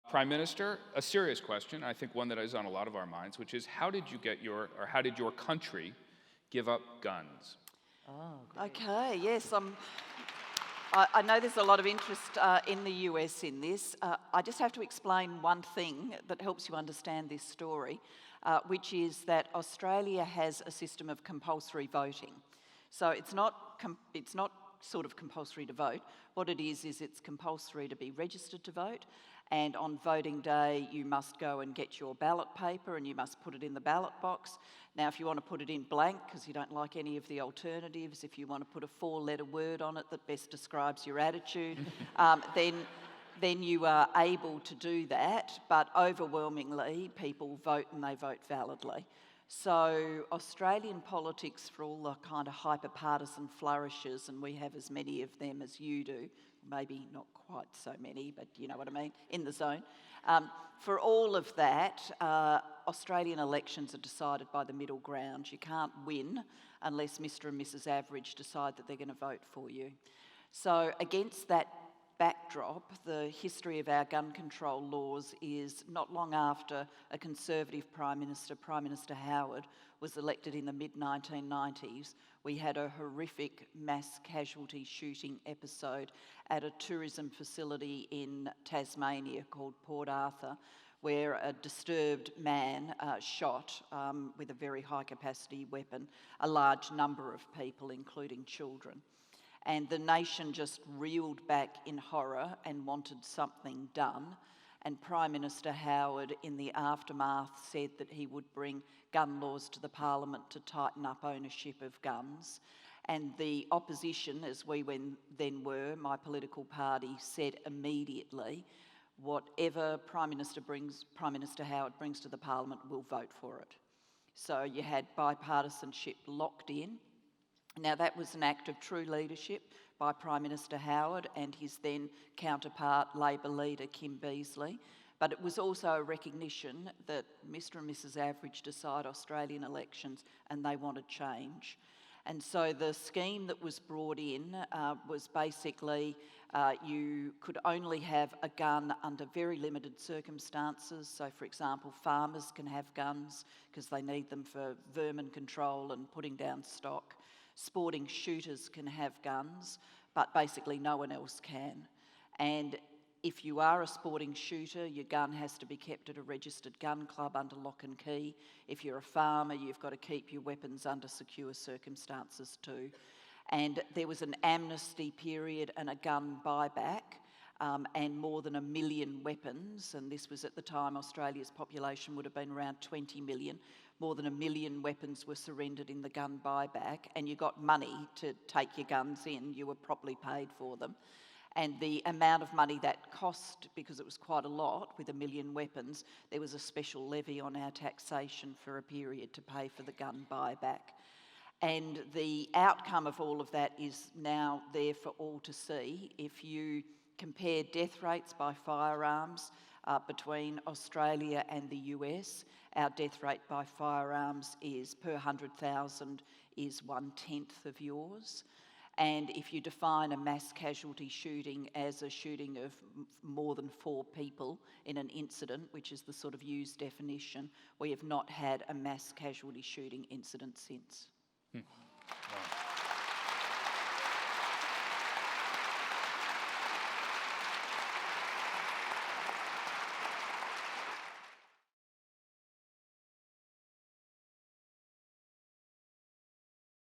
Prime Minister, a serious question, I think one that is on a lot of our minds, which is how did your country give up guns? Oh, great. Okay, yes, I know there's a lot of interest in the US in this. I just have to explain one thing that helps you understand this story, which is that Australia has a system of compulsory voting. So it's not sort of compulsory to vote. What it is it's compulsory to be registered to vote, and on voting day you must go and get your ballot paper and you must put it in the ballot box. Now if you want to put it in blank because you don't like any of the alternatives, if you want to put a 4-letter word on it that best describes your attitude, then you are able to do that, but overwhelmingly people vote and they vote validly. So Australian politics, for all the kind of hyper-partisan flourishes, and we have as many of them as you do, maybe not quite so many, but you know what I mean, in the zone. For all of that, Australian elections are decided by the middle ground. You can't win unless Mr and Mrs Average decide that they're going to vote for you. So against that backdrop, the history of our gun control laws is not long after a Conservative Prime Minister Howard, was elected in the mid-1990s, we had a horrific mass casualty shooting episode at a tourism facility in Tasmania called Port Arthur, where a disturbed man shot with a very high capacity weapon a large number of people, including children. And the nation just reeled back in horror and wanted something done. And Prime Minister Howard, in the aftermath, said that he would bring gun laws to the Parliament to tighten up ownership of guns. And the opposition, as we then were, my political party, said immediately, whatever Prime Minister Howard brings to the Parliament, we'll vote for it. So you had bipartisanship locked in. Now that was an act of true leadership by Prime Minister Howard and his then counterpart, Labor leader Kim Beazley, but it was also a recognition that Mr and Mrs Average decide Australian elections and they wanted change. And so the scheme that was brought in was basically you could only have a gun under very limited circumstances. So for example, farmers can have guns because they need them for vermin control and putting down stock. Sporting shooters can have guns, but basically no one else can. And if you are a sporting shooter, your gun has to be kept at a registered gun club under lock and key. If you're a farmer, you've got to keep your weapons under secure circumstances too. And there was an amnesty period and a gun buyback, and more than 1 million weapons, and this was at the time Australia's population would have been around 20 million, more than 1 million weapons were surrendered in the gun buyback, and you got money to take your guns in, you were properly paid for them. And the amount of money that cost, because it was quite a lot with 1 million weapons, there was a special levy on our taxation for a period to pay for the gun buyback. And the outcome of all of that is now there for all to see. If you compare death rates by firearms between Australia and the US, our death rate by firearms is per 100,000 is 1/10 of yours. And if you define a mass casualty shooting as a shooting of more than 4 people in an incident, which is the sort of used definition, we have not had a mass casualty shooting incident since. Wow.